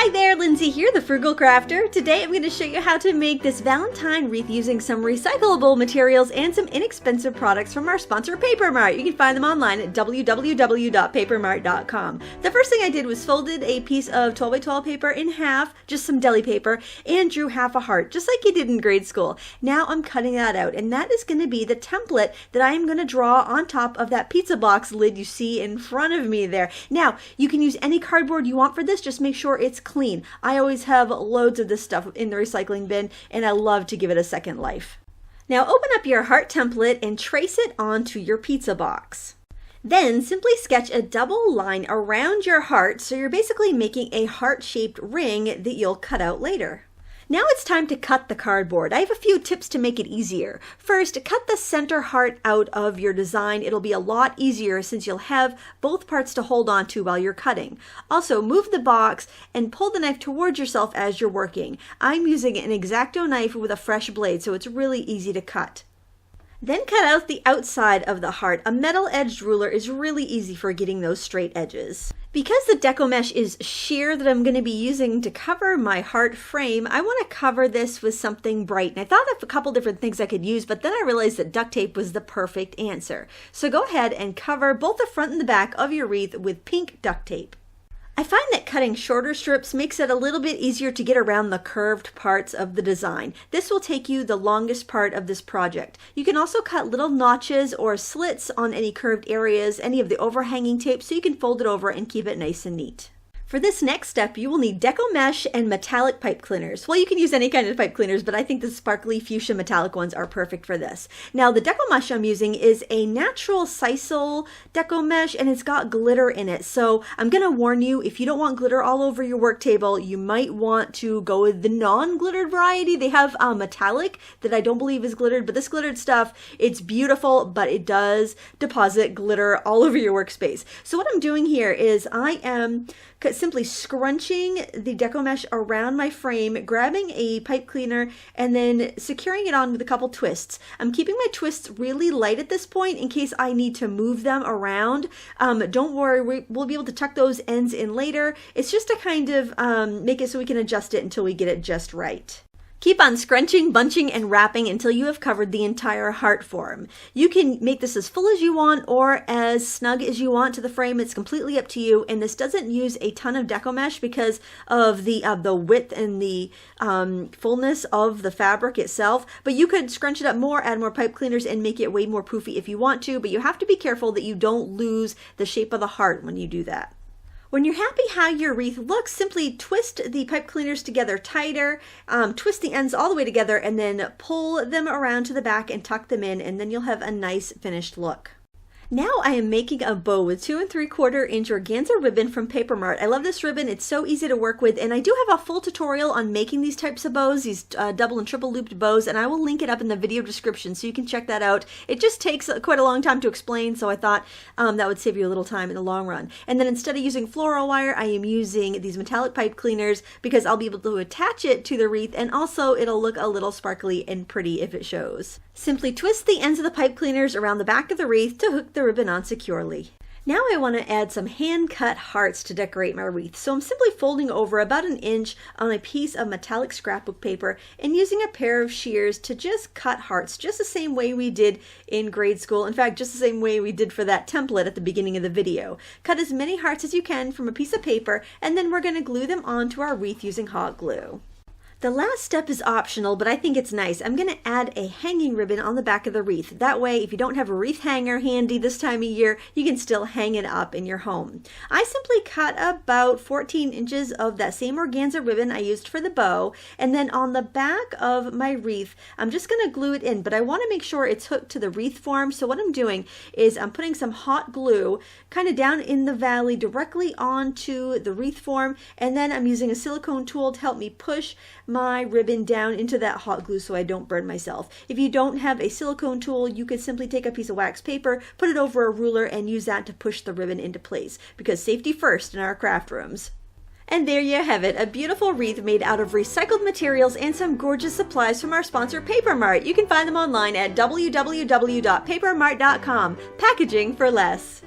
Hi there, Lindsay here, the Frugal Crafter. Today I'm going to show you how to make this Valentine wreath using some recyclable materials and some inexpensive products from our sponsor Paper Mart. You can find them online at www.papermart.com. The first thing I did was folded a piece of 12 by 12 paper in half, just some deli paper, and drew half a heart, just like you did in grade school. Now I'm cutting that out, and that is going to be the template that I am going to draw on top of that pizza box lid you see in front of me there. Now, you can use any cardboard you want for this, just make sure it's clean. I always have loads of this stuff in the recycling bin, and I love to give it a second life. Now open up your heart template and trace it onto your pizza box. Then simply sketch a double line around your heart, so you're basically making a heart-shaped ring that you'll cut out later. Now it's time to cut the cardboard. I have a few tips to make it easier. First, cut the center heart out of your design. It'll be a lot easier since you'll have both parts to hold on to while you're cutting. Also, move the box and pull the knife towards yourself as you're working. I'm using an X-Acto knife with a fresh blade, so it's really easy to cut. Then cut out the outside of the heart. A metal-edged ruler is really easy for getting those straight edges. Because the Deco mesh is sheer that I'm going to be using to cover my heart frame, I want to cover this with something bright. And I thought of a couple different things I could use, but then I realized that duct tape was the perfect answer. So go ahead and cover both the front and the back of your wreath with pink duct tape. I find that cutting shorter strips makes it a little bit easier to get around the curved parts of the design. This will take you the longest part of this project. You can also cut little notches or slits on any curved areas, any of the overhanging tape, so you can fold it over and keep it nice and neat. For this next step, you will need Deco mesh and metallic pipe cleaners. Well, you can use any kind of pipe cleaners, but I think the sparkly fuchsia metallic ones are perfect for this. Now, the Deco mesh I'm using is a natural sisal Deco mesh, and it's got glitter in it. So I'm going to warn you, if you don't want glitter all over your work table, you might want to go with the non-glittered variety. They have metallic that I don't believe is glittered, but this glittered stuff, it's beautiful, but it does deposit glitter all over your workspace. So what I'm doing here is I am simply scrunching the Deco mesh around my frame, grabbing a pipe cleaner, and then securing it on with a couple twists. I'm keeping my twists really light at this point in case I need to move them around. Don't worry, we'll be able to tuck those ends in later. It's just to kind of make it so we can adjust it until we get it just right. Keep on scrunching, bunching, and wrapping until you have covered the entire heart form. You can make this as full as you want or as snug as you want to the frame. It's completely up to you, and this doesn't use a ton of Deco mesh because of the width and the fullness of the fabric itself, but you could scrunch it up more, add more pipe cleaners, and make it way more poofy if you want to, but you have to be careful that you don't lose the shape of the heart when you do that. When you're happy how your wreath looks, simply twist the pipe cleaners together tighter, twist the ends all the way together, and then pull them around to the back and tuck them in, and then you'll have a nice finished look. Now I am making a bow with 2 3/4 inch organza ribbon from Paper Mart. I love this ribbon. It's so easy to work with, and I do have a full tutorial on making these types of bows, these double and triple looped bows, and I will link it up in the video description so you can check that out. It just takes quite a long time to explain, so I thought that would save you a little time in the long run. And then instead of using floral wire, I am using these metallic pipe cleaners because I'll be able to attach it to the wreath, and also it'll look a little sparkly and pretty if it shows. Simply twist the ends of the pipe cleaners around the back of the wreath to hook the ribbon on securely. Now I want to add some hand-cut hearts to decorate my wreath, so I'm simply folding over about 1 inch on a piece of metallic scrapbook paper and using a pair of shears to just cut hearts, just the same way we did in grade school. In fact, just the same way we did for that template at the beginning of the video. Cut as many hearts as you can from a piece of paper, and then we're going to glue them onto our wreath using hot glue. The last step is optional, but I think it's nice. I'm going to add a hanging ribbon on the back of the wreath. That way, if you don't have a wreath hanger handy this time of year, you can still hang it up in your home. I simply cut about 14 inches of that same organza ribbon I used for the bow, and then on the back of my wreath, I'm just going to glue it in, but I want to make sure it's hooked to the wreath form. So what I'm doing is I'm putting some hot glue kind of down in the valley directly onto the wreath form, and then I'm using a silicone tool to help me push my ribbon down into that hot glue so I don't burn myself. If you don't have a silicone tool, you could simply take a piece of wax paper, put it over a ruler, and use that to push the ribbon into place, because safety first in our craft rooms. And there you have it, a beautiful wreath made out of recycled materials and some gorgeous supplies from our sponsor Paper Mart. You can find them online at www.papermart.com. Packaging for less.